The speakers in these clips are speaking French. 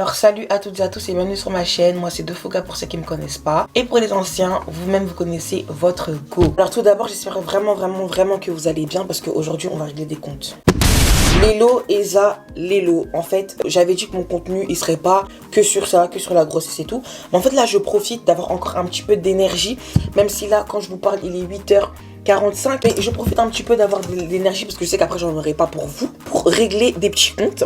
Alors salut à toutes et à tous et bienvenue sur ma chaîne. Moi c'est Defouga pour ceux qui ne me connaissent pas. Et pour les anciens, vous-même vous connaissez votre go. Alors tout d'abord j'espère vraiment que vous allez bien parce qu'aujourd'hui on va régler des comptes. Lélo, Eza, Lélo. En fait, j'avais dit que mon contenu, il serait pas que sur ça, que sur la grossesse et tout. Mais en fait, là, je profite d'avoir encore un petit peu d'énergie. Même si là, quand je vous parle, il est 8h45. Mais je profite un petit peu d'avoir de l'énergie parce que je sais qu'après, j'en aurai pas pour vous. Pour régler des petits comptes.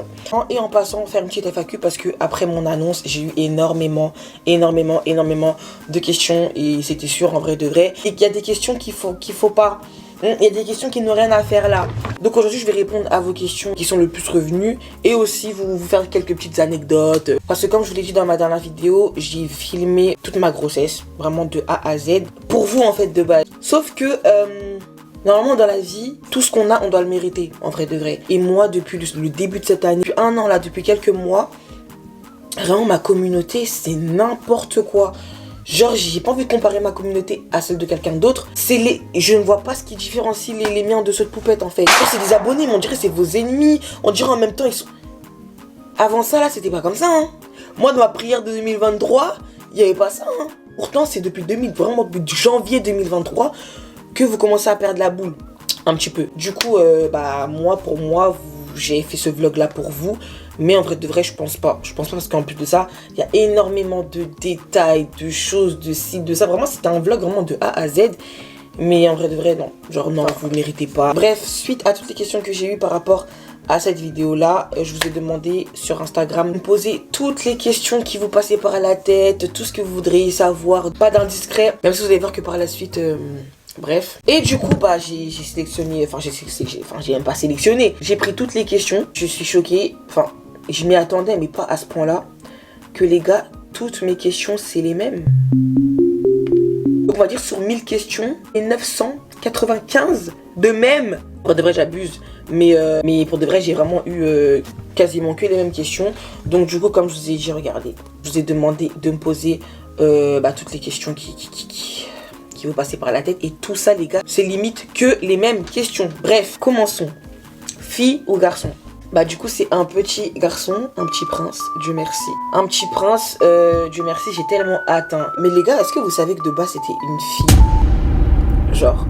Et en passant, faire une petite FAQ parce que après mon annonce, j'ai eu énormément de questions. Et c'était sûr, en vrai de vrai. Et qu'il y a des questions qu'il faut pas... Il y a des questions qui n'ont rien à faire là. Donc aujourd'hui, je vais répondre à vos questions qui sont le plus revenues. Et aussi vous faire quelques petites anecdotes. Parce que comme je vous l'ai dit dans ma dernière vidéo, j'ai filmé toute ma grossesse. Vraiment de A à Z. Pour vous en fait de base. Sauf que normalement dans la vie, tout ce qu'on a, on doit le mériter. En vrai de vrai. Et moi, depuis le début de cette année, depuis un an là, depuis quelques mois, vraiment ma communauté, c'est n'importe quoi. Genre, j'ai pas envie de comparer ma communauté à celle de quelqu'un d'autre. Je ne vois pas ce qui différencie les miens de ceux de Poupette, en fait. C'est des abonnés, mais on dirait que c'est vos ennemis. On dirait en même temps, ils sont... Avant ça, là, c'était pas comme ça, hein. Moi, dans ma prière de 2023, il n'y avait pas ça, hein. Pourtant, c'est depuis vraiment depuis janvier 2023 que vous commencez à perdre la boule. Un petit peu. Du coup, pour moi, j'ai fait ce vlog-là pour vous. Mais en vrai de vrai, je pense pas. Je pense pas parce qu'en plus de ça, il y a énormément de détails, de choses, de ci, de ça. Vraiment, c'était un vlog vraiment de A à Z. Mais en vrai de vrai, non. Genre, non, vous ne méritez pas. Bref, suite à toutes les questions que j'ai eues par rapport à cette vidéo-là, je vous ai demandé sur Instagram de me poser toutes les questions qui vous passaient par la tête, tout ce que vous voudriez savoir. Pas d'indiscret, même si vous allez voir que par la suite... Bref. Et du coup, j'ai sélectionné... j'ai même pas sélectionné. J'ai pris toutes les questions. Je suis choquée. Je m'y attendais, mais pas à ce point-là. Que les gars, toutes mes questions, c'est les mêmes. Donc, on va dire sur 1000 questions, et 995 de même. Pour de vrai, j'abuse. Mais pour de vrai, j'ai vraiment eu quasiment que les mêmes questions. Donc, du coup, comme je vous ai dit, regardez. Je vous ai demandé de me poser toutes les questions qui vous passez par la tête. Et tout ça, les gars, c'est limite que les mêmes questions. Bref, commençons. Fille ou garçon? Du coup, c'est un petit garçon, un petit prince, Dieu merci. Un petit prince, Dieu merci, j'ai tellement hâte. Hein. Mais les gars, est-ce que vous savez que de base, c'était une fille? Genre,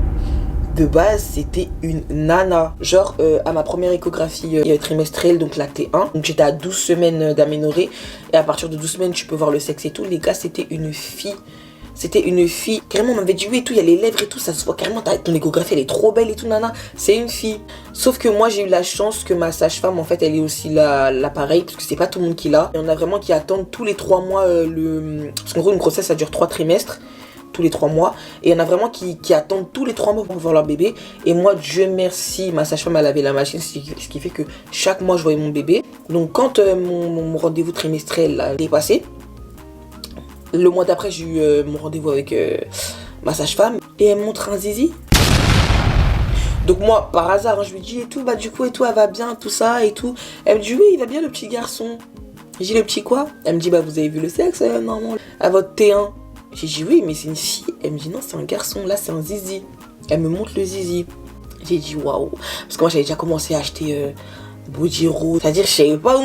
de base, c'était une nana. Genre, à ma première échographie trimestrielle, donc la T1. Donc, j'étais à 12 semaines d'aménorrhée. Et à partir de 12 semaines, tu peux voir le sexe et tout. Les gars, c'était une fille. C'était une fille. Carrément, on m'avait dit oui et tout, il y a les lèvres et tout, ça se voit carrément, ton échographie, elle est trop belle et tout, nana. C'est une fille. Sauf que moi, j'ai eu la chance que ma sage-femme, en fait, elle est aussi l'appareil, parce que c'est pas tout le monde qui l'a. Et on a vraiment qui attendent tous les 3 mois Parce qu'en gros, une grossesse, ça dure 3 trimestres. Tous les 3 mois. Et il y en a vraiment qui attendent tous les 3 mois pour voir leur bébé. Et moi, Dieu merci, ma sage-femme, elle avait la machine, ce qui fait que chaque mois, je voyais mon bébé. Donc, quand mon rendez-vous trimestriel a dépassé, le mois d'après, j'ai eu mon rendez-vous avec ma sage-femme. Et elle me montre un zizi. Donc moi, par hasard, je lui dis et tout, du coup, et tout, elle va bien, tout ça, et tout. Elle me dit, oui, il va bien, le petit garçon. J'ai dit, le petit quoi? Elle me dit, vous avez vu le sexe, normalement, à votre T1. J'ai dit, oui, mais c'est une fille. Elle me dit, non, c'est un garçon, là, c'est un zizi. Elle me montre le zizi. J'ai dit, waouh. Parce que moi, j'avais déjà commencé à acheter... Body Road, c'est-à-dire je savais pas où,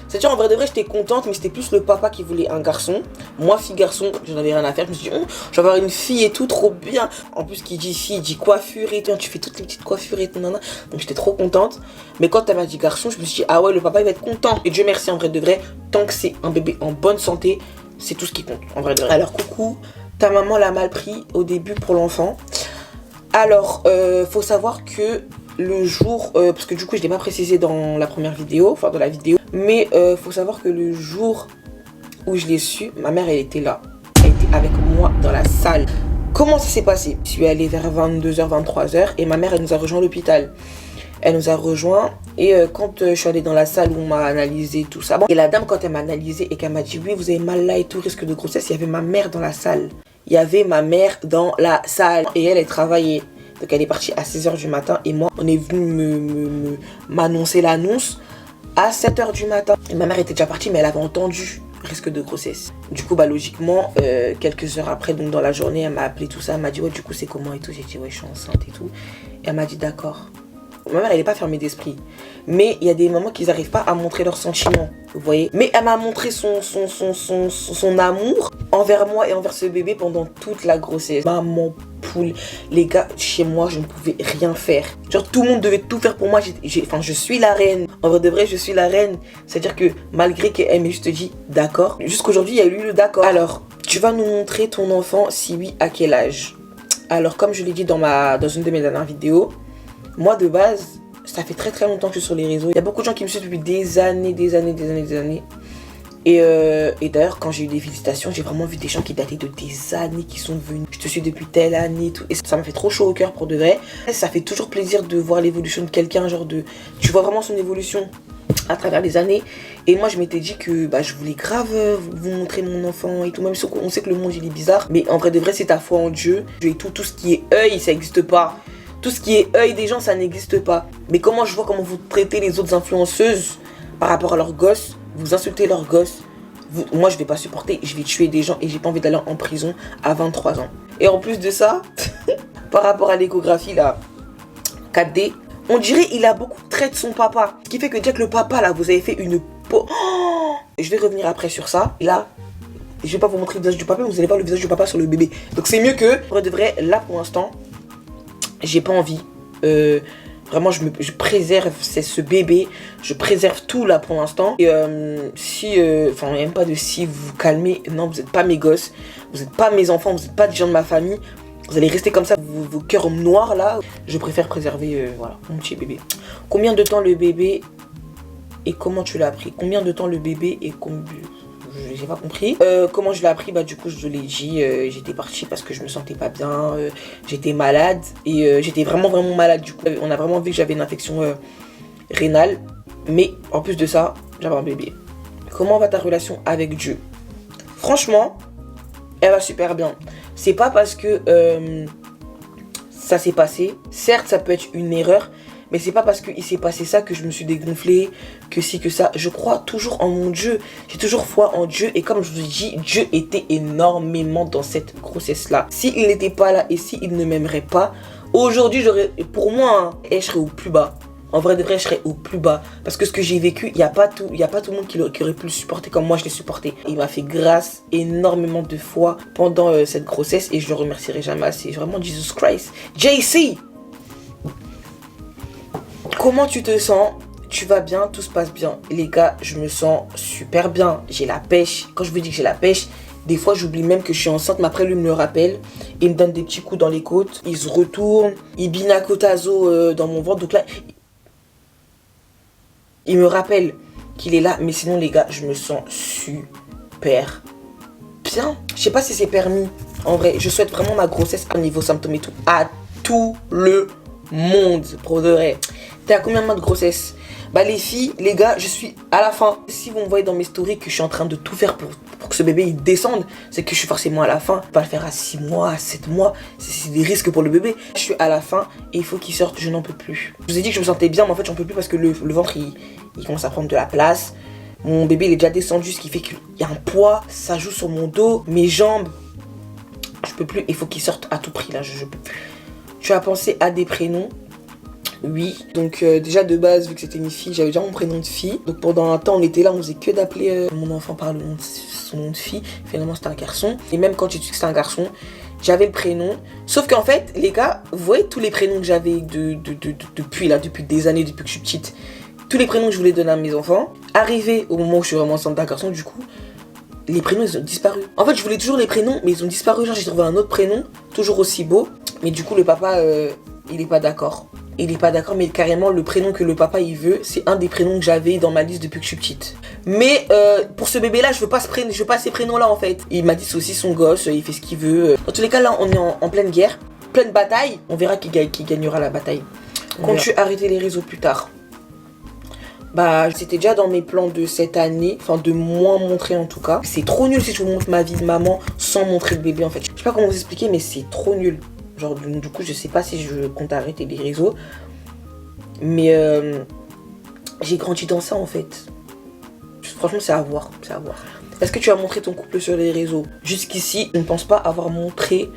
c'est-à-dire en vrai de vrai j'étais contente, mais c'était plus le papa qui voulait un garçon. Moi fille garçon, j'en avais rien à faire. Je me suis dit je vais avoir une fille et tout, trop bien. En plus qui dit fille, il dit coiffure et tout, tu fais toutes les petites coiffures et tout, nana. Donc j'étais trop contente. Mais quand elle m'a dit garçon, je me suis dit ah ouais, le papa il va être content. Et Dieu merci, en vrai de vrai, tant que c'est un bébé en bonne santé, c'est tout ce qui compte, en vrai de vrai. Alors coucou, ta maman l'a mal pris au début pour l'enfant. Alors faut savoir que le jour, parce que du coup je l'ai pas précisé dans la première vidéo, dans la vidéo, mais faut savoir que le jour où je l'ai su, ma mère elle était là, elle était avec moi dans la salle. Comment ça s'est passé? Je suis allée vers 22h, 23h et ma mère elle nous a rejoint à l'hôpital. Elle nous a rejoint et quand je suis allée dans la salle où on m'a analysé tout ça, et la dame quand elle m'a analysé et qu'elle m'a dit oui vous avez mal là et tout, risque de grossesse, il y avait ma mère dans la salle. Il y avait ma mère dans la salle et elle travaillait. Donc elle est partie à 6h du matin et moi on est venu m'annoncer l'annonce à 7h du matin. Et ma mère était déjà partie mais elle avait entendu risque de grossesse. Du coup logiquement quelques heures après, donc dans la journée, elle m'a appelé tout ça, elle m'a dit ouais du coup c'est comment et tout. J'ai dit ouais je suis enceinte et tout. Et elle m'a dit d'accord. Ma mère, elle est pas fermée d'esprit. Mais il y a des mamans qui n'arrivent pas à montrer leurs sentiments, vous voyez. Mais elle m'a montré son amour envers moi et envers ce bébé pendant toute la grossesse. Maman poule, les gars, chez moi, je ne pouvais rien faire. Genre, tout le monde devait tout faire pour moi. Enfin, je suis la reine. En vrai de vrai, je suis la reine. C'est-à-dire que malgré qu'elle m'ait juste dit d'accord, jusqu'aujourd'hui, il y a eu le d'accord. Alors, tu vas nous montrer ton enfant, si oui, à quel âge? Alors, comme je l'ai dit dans une de mes dernières vidéos, moi, de base, ça fait très très longtemps que je suis sur les réseaux. Il y a beaucoup de gens qui me suivent depuis des années. Et d'ailleurs, quand j'ai eu des félicitations, j'ai vraiment vu des gens qui dataient de des années qui sont venus. Je te suis depuis telle année, tout. Et ça m'a fait trop chaud au cœur pour de vrai. Ça fait toujours plaisir de voir l'évolution de quelqu'un, genre de... Tu vois vraiment son évolution à travers les années. Et moi, je m'étais dit que je voulais grave vous montrer mon enfant et tout. Même si on sait que le monde, il est bizarre. Mais en vrai de vrai, c'est ta foi en Dieu. Et tout ce qui est œil, ça n'existe pas. Tout ce qui est œil des gens, ça n'existe pas. Mais comment je vois comment vous traitez les autres influenceuses par rapport à leurs gosses, vous insultez leurs gosses, moi je vais pas supporter, je vais tuer des gens et j'ai pas envie d'aller en prison à 23 ans. Et en plus de ça, par rapport à l'échographie là, 4D, on dirait il a beaucoup de traits de son papa. Ce qui fait que déjà que le papa là, vous avez fait une peau... Oh, je vais revenir après sur ça. Là, je vais pas vous montrer le visage du papa, mais vous allez voir le visage du papa sur le bébé. Donc c'est mieux que, pour de vrai, là pour l'instant, j'ai pas envie. Vraiment, je préserve ce bébé. Je préserve tout là pour l'instant. Et enfin, même pas de si, vous vous calmez. Non, vous n'êtes pas mes gosses. Vous n'êtes pas mes enfants. Vous n'êtes pas des gens de ma famille. Vous allez rester comme ça, vos cœurs noirs là. Je préfère préserver, voilà, mon petit bébé. Combien de temps le bébé et comment tu l'as appris? Combien de temps le bébé et combien... J'ai pas compris. Comment je l'ai appris? Du coup, je l'ai dit, j'étais partie parce que je me sentais pas bien. J'étais malade et j'étais vraiment malade. Du coup, on a vraiment vu que j'avais une infection rénale. Mais en plus de ça, j'avais un bébé. Comment va ta relation avec Dieu? Franchement, elle va super bien. C'est pas parce que ça s'est passé. Certes, ça peut être une erreur. Mais c'est pas parce qu'il s'est passé ça que je me suis dégonflée, que si, que ça. Je crois toujours en mon Dieu. J'ai toujours foi en Dieu. Et comme je vous dis, Dieu était énormément dans cette grossesse-là. S'il n'était pas là et s'il ne m'aimerait pas, aujourd'hui, pour moi, je serais au plus bas. En vrai de vrai, je serais au plus bas. Parce que ce que j'ai vécu, il n'y a pas tout le monde qui aurait pu le supporter comme moi je l'ai supporté. Il m'a fait grâce énormément de fois pendant cette grossesse. Et je le remercierai jamais assez. Vraiment, Jesus Christ. JC! Comment tu te sens? Tu vas bien? Tout se passe bien? Les gars, je me sens super bien. J'ai la pêche. Quand je vous dis que j'ai la pêche, des fois j'oublie même que je suis enceinte. Mais après lui me le rappelle. Il me donne des petits coups dans les côtes. Il se retourne. Il binacotazo dans mon ventre. Donc là, il me rappelle qu'il est là. Mais sinon les gars, je me sens super bien. Je sais pas si c'est permis. En vrai, je souhaite vraiment ma grossesse au niveau symptômes et tout. À tout le monde. Pour de vrai. T'es à combien de mois de grossesse? Les filles, les gars, je suis à la fin. Si vous me voyez dans mes stories que je suis en train de tout faire pour que ce bébé il descende, c'est que je suis forcément à la fin. Je vais pas le faire à 6 mois, à 7 mois. C'est des risques pour le bébé. Je suis à la fin et il faut qu'il sorte. Je n'en peux plus. Je vous ai dit que je me sentais bien, mais en fait, j'en peux plus parce que le ventre il commence à prendre de la place. Mon bébé il est déjà descendu, ce qui fait qu'il y a un poids. Ça joue sur mon dos, mes jambes. Je peux plus. Il faut qu'il sorte à tout prix là. Je peux plus. Tu as pensé à des prénoms? Oui, donc déjà de base, vu que c'était une fille, j'avais déjà mon prénom de fille. Donc pendant un temps, on était là, on faisait que d'appeler mon enfant par son nom de fille. Finalement, c'était un garçon. Et même quand j'ai su que c'était un garçon, j'avais le prénom. Sauf qu'en fait, les gars, vous voyez tous les prénoms que j'avais depuis des années, depuis que je suis petite. Tous les prénoms que je voulais donner à mes enfants. Arrivé au moment où je suis vraiment enceinte d'un garçon, du coup, les prénoms, ils ont disparu. En fait, je voulais toujours les prénoms, mais ils ont disparu. Genre, j'ai trouvé un autre prénom, toujours aussi beau. Mais du coup, le papa, il est pas d'accord. Il est pas d'accord, mais carrément le prénom que le papa il veut, c'est un des prénoms que j'avais dans ma liste depuis que je suis petite. Mais pour ce bébé là, je veux pas ces prénoms là en fait. Il m'a dit c'est aussi son gosse, il fait ce qu'il veut. Dans tous les cas là, on est en pleine guerre, pleine bataille. On verra qui gagnera la bataille. Comptes-tu arrêter les réseaux plus tard? C'était déjà dans mes plans de cette année, enfin de moins montrer en tout cas. C'est trop nul si je vous montre ma vie de maman sans montrer le bébé en fait. Je sais pas comment vous expliquer, mais c'est trop nul. Genre, du coup, je sais pas si je compte arrêter les réseaux. Mais j'ai grandi dans ça, en fait. Franchement, c'est à voir. Est-ce que tu as montré ton couple sur les réseaux? Jusqu'ici, je ne pense pas avoir montré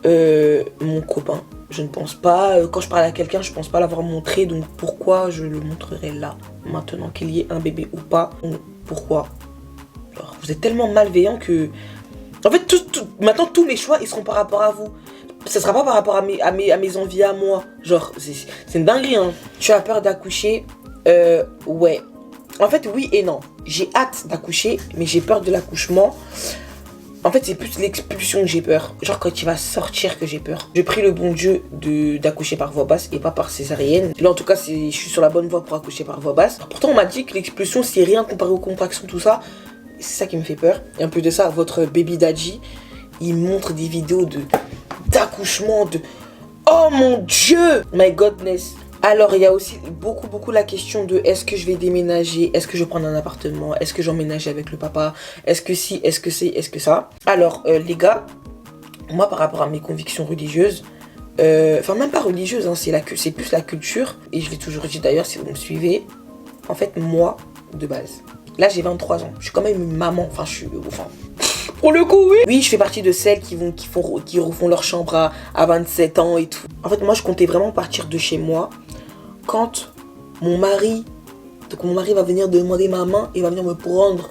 mon copain. Je ne pense pas, quand je parle à quelqu'un, je pense pas l'avoir montré, donc pourquoi je le montrerai là, maintenant qu'il y ait un bébé ou pas? Pourquoi? Alors, vous êtes tellement malveillant que... En fait, maintenant, tous mes choix, ils seront par rapport à vous. Ça sera pas par rapport à mes envies à moi. Genre, c'est une dinguerie, hein. Tu as peur d'accoucher? Ouais. En fait, oui et non. J'ai hâte d'accoucher, mais j'ai peur de l'accouchement. En fait, c'est plus l'expulsion que j'ai peur. Genre, quand il va sortir que j'ai peur. J'ai pris le bon Dieu d'accoucher par voie basse et pas par césarienne. Là, en tout cas, je suis sur la bonne voie pour accoucher par voie basse. Pourtant, on m'a dit que l'expulsion, c'est rien comparé aux contractions, tout ça. C'est ça qui me fait peur. Et en plus de ça, votre baby daddy, il montre des vidéos d'accouchement, Oh mon Dieu! My godness! Alors, il y a aussi beaucoup la question de est-ce que je vais déménager? Est-ce que je vais prendre un appartement? Est-ce que j'emménage avec le papa? Est-ce que si? Est-ce que c'est? Est-ce que ça? Alors, les gars, moi, par rapport à mes convictions religieuses, enfin, même pas religieuses, hein, c'est plus la culture. Et je l'ai toujours dit d'ailleurs, si vous me suivez. En fait, moi, de base, là, j'ai 23 ans. Je suis quand même une maman. Pour le coup, oui. Oui, je fais partie de celles qui refont leur chambre à 27 ans et tout. En fait, moi, je comptais vraiment partir de chez moi quand mon mari va venir demander ma main et va venir me prendre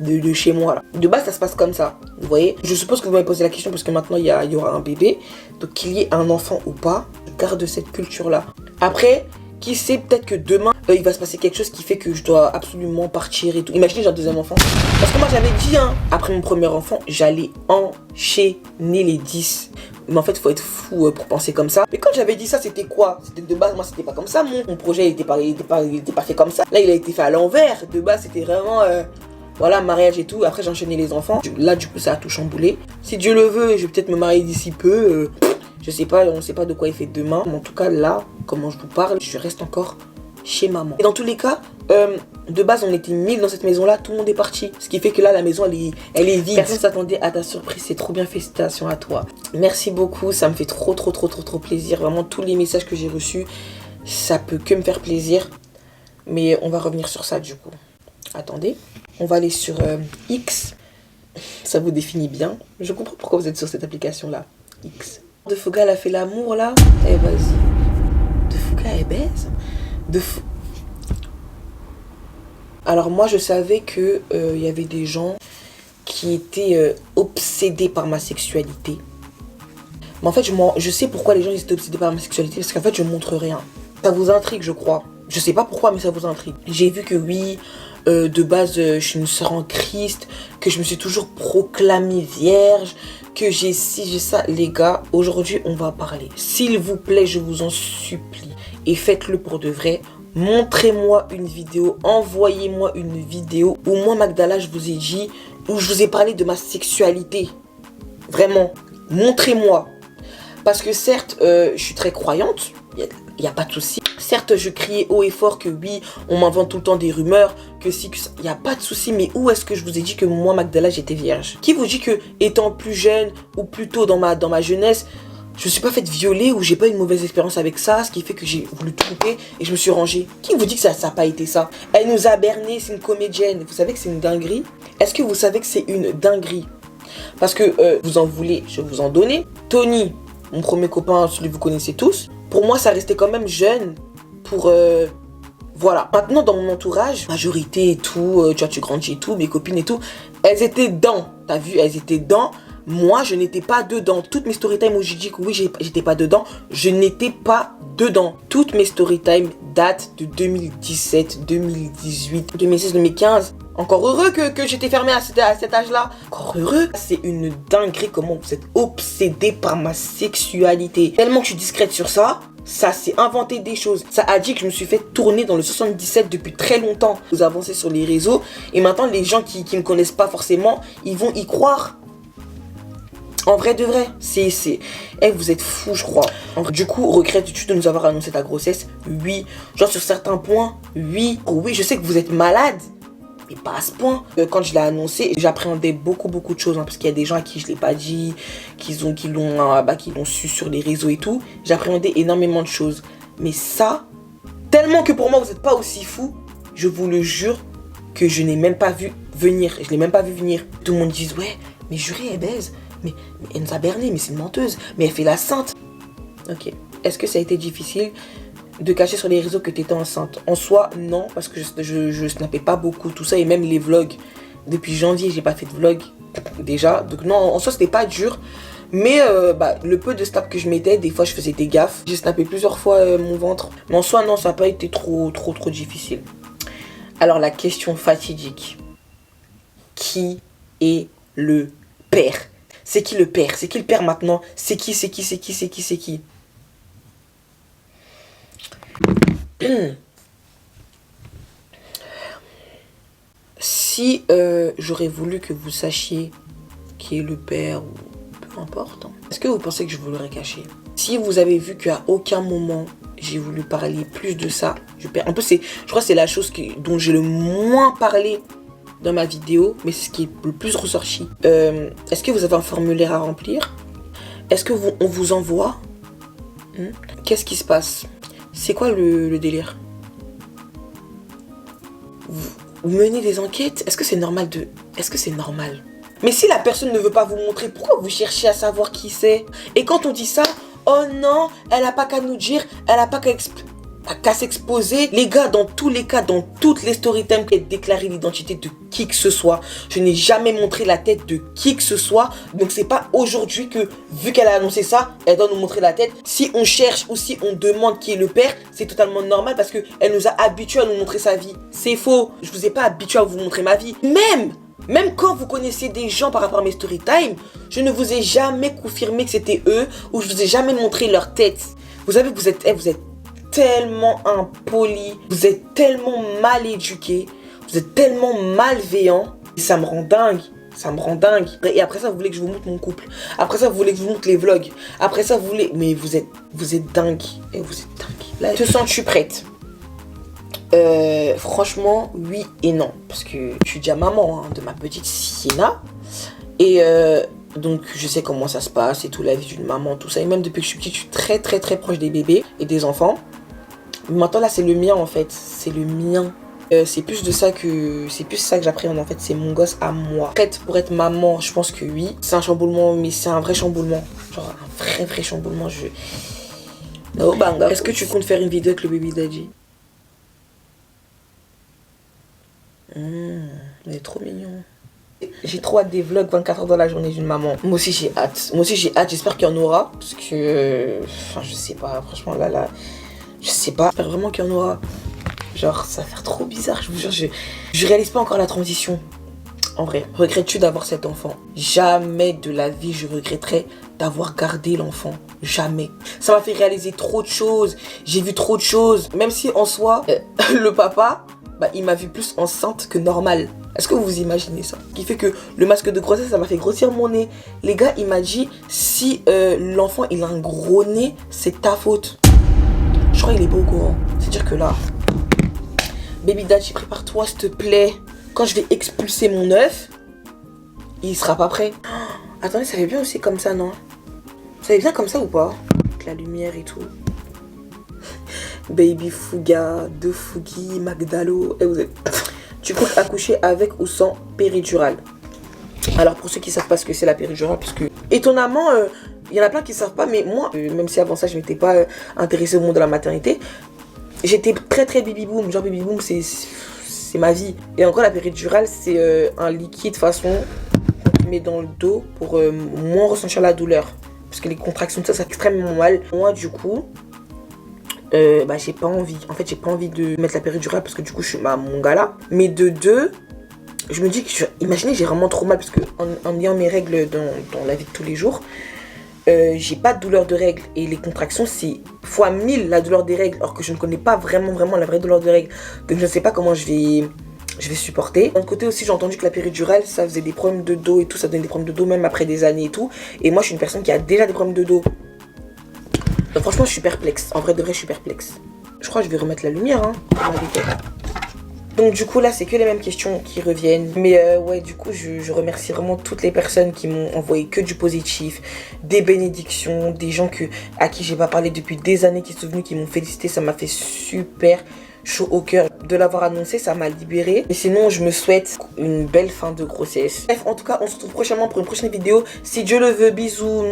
de chez moi. Là. De base, ça se passe comme ça. Vous voyez? Je suppose que vous m'avez posé la question parce que maintenant, il y aura un bébé. Donc, qu'il y ait un enfant ou pas, je garde cette culture-là. Après... Qui sait, peut-être que demain, il va se passer quelque chose qui fait que je dois absolument partir et tout. Imaginez, j'ai un deuxième enfant. Parce que moi, j'avais dit, hein, après mon premier enfant, j'allais enchaîner les 10. Mais en fait, il faut être fou pour penser comme ça. Mais quand j'avais dit ça, c'était quoi? C'était de base, moi, c'était pas comme ça. Mon projet, il était pas fait comme ça. Là, il a été fait à l'envers. De base, c'était vraiment... voilà, mariage et tout. Après, j'ai enchaîné les enfants. Là, du coup, ça a tout chamboulé. Si Dieu le veut, je vais peut-être me marier d'ici peu. Je sais pas, on sait pas de quoi il fait demain. Mais en tout cas, là, comment je vous parle, je reste encore chez maman. Et dans tous les cas, de base, on était 1000 dans cette maison-là. Tout le monde est parti. Ce qui fait que là, la maison, elle est vide. Personne s'attendait à ta surprise. C'est trop bien. Félicitations à toi. Merci beaucoup. Ça me fait trop plaisir. Vraiment, tous les messages que j'ai reçus, ça peut que me faire plaisir. Mais on va revenir sur ça, du coup. Attendez. On va aller sur X. Ça vous définit bien. Je comprends pourquoi vous êtes sur cette application-là. X. Defouga, elle a fait l'amour là. Eh vas-y. Defouga, elle baise. Alors moi je savais que y avait des gens qui étaient obsédés par ma sexualité. Mais en fait je sais pourquoi les gens étaient obsédés par ma sexualité. Parce qu'en fait je montre rien. Ça vous intrigue je crois. Je sais pas pourquoi mais ça vous intrigue. J'ai vu que oui, de base je suis une sœur en Christ. Que je me suis toujours proclamée vierge. Que j'ai ci, j'ai ça. Les gars, aujourd'hui, on va parler. S'il vous plaît, je vous en supplie. Et faites-le pour de vrai. Montrez-moi une vidéo. Envoyez-moi une vidéo où moi, Magdala, je vous ai dit, où je vous ai parlé de ma sexualité. Vraiment. Montrez-moi. Parce que certes, je suis très croyante. Il n'y a pas de souci. Certes, je criais haut et fort que oui, on m'invente tout le temps des rumeurs, que si, que ça. Il n'y a pas de souci, mais où est-ce que je vous ai dit que moi, Magdala, j'étais vierge? Qui vous dit que, étant plus jeune, ou plutôt dans ma jeunesse, je ne suis pas faite violer ou j'ai pas eu une mauvaise expérience avec ça, ce qui fait que j'ai voulu tout couper et je me suis rangée? Qui vous dit que ça n'a pas été ça? Elle nous a berné, c'est une comédienne. Vous savez que c'est une dinguerie? Est-ce que vous savez que c'est une dinguerie? Parce que vous en voulez, je vais vous en donner. Tony, mon premier copain, celui que vous connaissez tous. Pour moi, ça restait quand même jeune pour... voilà. Maintenant, dans mon entourage, majorité et tout, tu vois, tu grandis et tout, mes copines et tout, elles étaient dedans. T'as vu, elles étaient dedans. Moi, je n'étais pas dedans. Toutes mes storytime où je dis que oui, j'étais pas dedans, je n'étais pas dedans. Toutes mes storytime datent de 2017, 2018, 2016, 2015. Encore heureux que j'étais fermée à cet âge-là. Encore heureux. C'est une dinguerie comment vous êtes obsédé par ma sexualité. Tellement que je suis discrète sur ça. Ça s'est inventé des choses. Ça a dit que je me suis fait tourner dans le 77 depuis très longtemps. Vous avancez sur les réseaux. Et maintenant, les gens qui ne me connaissent pas forcément, ils vont y croire. En vrai de vrai, vous êtes fous, je crois. Du coup, regrettes-tu de nous avoir annoncé ta grossesse? Oui. Genre sur certains points, oui. Oh oui, je sais que vous êtes malade, mais pas à ce point. Quand je l'ai annoncé, j'appréhendais beaucoup de choses. Parce qu'il y a des gens à qui je ne l'ai pas dit, qui l'ont su sur les réseaux et tout. J'appréhendais énormément de choses. Mais ça, tellement que pour moi, vous n'êtes pas aussi fous, je vous le jure, que je n'ai même pas vu venir. Je ne l'ai même pas vu venir. Tout le monde dit, ouais, mais jurée, elle baise. Mais elle nous a berné, mais c'est une menteuse. Mais elle fait la sainte. Ok. Est-ce que ça a été difficile de cacher sur les réseaux que tu étais enceinte? En soi, non, parce que je snappais pas beaucoup, tout ça, et même les vlogs. Depuis janvier, j'ai pas fait de vlog, déjà. Donc non, en soi, c'était pas dur. Mais le peu de snap que je mettais, des fois, je faisais des gaffes. J'ai snappé plusieurs fois mon ventre. Mais en soi, non, ça n'a pas été trop difficile. Alors, la question fatidique. Qui est le père? C'est qui le père? C'est qui le père maintenant? C'est qui? Si j'aurais voulu que vous sachiez qui est le père ou peu importe, est-ce que vous pensez que je vous l'aurais caché? Si vous avez vu qu'à aucun moment j'ai voulu parler plus de ça, je crois que c'est la chose dont j'ai le moins parlé dans ma vidéo, mais c'est ce qui est le plus ressorti. Est-ce que vous avez un formulaire à remplir? Est-ce que on vous envoie? Qu'est-ce qui se passe? C'est quoi le délire? Vous menez des enquêtes? Est-ce que c'est normal Est-ce que c'est normal? Mais si la personne ne veut pas vous montrer, pourquoi vous cherchez à savoir qui c'est? Et quand on dit ça, oh non, elle n'a pas qu'à nous dire, elle n'a pas qu'à s'exposer. Les gars, dans tous les cas, dans toutes les storytime qui déclaré l'identité de qui que ce soit, je n'ai jamais montré la tête de qui que ce soit. Donc c'est pas aujourd'hui que, vu qu'elle a annoncé ça, elle doit nous montrer la tête. Si on cherche ou si on demande qui est le père, c'est totalement normal parce qu'elle nous a habitués à nous montrer sa vie. C'est faux. Je vous ai pas habitué à vous montrer ma vie. Même quand vous connaissez des gens par rapport à mes storytime, je ne vous ai jamais confirmé que c'était eux ou je vous ai jamais montré leur tête. Vous savez que vous êtes tellement impoli, vous êtes tellement mal éduqué, vous êtes tellement malveillant, et ça me rend dingue. Ça me rend dingue. Et après ça, vous voulez que je vous montre mon couple. Après ça, vous voulez que je vous montre les vlogs. Après ça, vous voulez... Mais vous êtes dingue. Et vous êtes dingue. Là, te sens-tu prête? Franchement, oui et non. Parce que je suis déjà maman de ma petite Sienna. Et donc, je sais comment ça se passe et tout, la vie d'une maman, tout ça. Et même depuis que je suis petite, je suis très proche des bébés et des enfants. Maintenant, là, c'est le mien, en fait. C'est le mien. C'est plus ça que j'appréhende, en fait. C'est mon gosse à moi. Prête pour être maman, je pense que oui. C'est un chamboulement, mais c'est un vrai chamboulement. Genre, un vrai chamboulement. No banga. Est-ce que tu comptes faire une vidéo avec le baby daddy? Il est trop mignon. J'ai trop hâte des vlogs 24 heures dans la journée d'une maman. Moi aussi j'ai hâte. J'espère qu'il y en aura. Parce que... Enfin, je sais pas. Franchement, là... Je sais pas. J'espère vraiment qu'il y en aura. Genre, ça va faire trop bizarre. Je vous jure, je réalise pas encore la transition. En vrai, regrettes-tu d'avoir cet enfant? Jamais de la vie je regretterais d'avoir gardé l'enfant. Jamais. Ça m'a fait réaliser trop de choses. J'ai vu trop de choses. Même si en soi, le papa... il m'a vu plus enceinte que normal. Est-ce que vous vous imaginez ça? Ce qui fait que le masque de grossesse, ça m'a fait grossir mon nez. Les gars, il m'a dit, si l'enfant, il a un gros nez, c'est ta faute. Je crois qu'il est pas au courant. C'est-à-dire que là, baby daddy, prépare-toi, s'il te plaît. Quand je vais expulser mon œuf, il sera pas prêt. Oh, attendez, ça fait bien aussi comme ça, non? Ça fait bien comme ça ou pas? Avec la lumière et tout. Baby Fuga, De Fugi, Magdalo. Et vous êtes... Tu comptes accoucher avec ou sans péridurale? Alors pour ceux qui savent pas ce que c'est la péridurale, parce que étonnamment, il y en a plein qui savent pas, mais moi, même si avant ça je m'étais pas intéressée au monde de la maternité, j'étais très baby boom. Genre baby boom, c'est ma vie. Et encore la péridurale, c'est un liquide façon qu'on te met dans le dos pour moins ressentir la douleur, parce que les contractions ça fait extrêmement mal. Moi du coup. J'ai pas envie. En fait, j'ai pas envie de mettre la péridurale parce que du coup, je suis mon gars là. Mais de deux, je me dis que, imaginez, j'ai vraiment trop mal parce que en ayant mes règles dans la vie de tous les jours, j'ai pas de douleur de règles. Et les contractions, c'est fois 1000 la douleur des règles. Alors que je ne connais pas vraiment la vraie douleur de règles. Donc, je ne sais pas comment je vais supporter. D'un côté aussi, j'ai entendu que la péridurale, ça faisait des problèmes de dos et tout. Ça donnait des problèmes de dos même après des années et tout. Et moi, je suis une personne qui a déjà des problèmes de dos. Donc franchement, je suis perplexe. En vrai de vrai, je suis perplexe. Je crois que je vais remettre la lumière, hein. Donc du coup, là, c'est que les mêmes questions qui reviennent. Mais ouais, du coup, je remercie vraiment toutes les personnes qui m'ont envoyé que du positif, des bénédictions, des gens à qui j'ai pas parlé depuis des années qui sont venus, qui m'ont félicité. Ça m'a fait super chaud au cœur de l'avoir annoncé, ça m'a libérée. Et sinon, je me souhaite une belle fin de grossesse. Bref, en tout cas, on se retrouve prochainement pour une prochaine vidéo. Si Dieu le veut, bisous.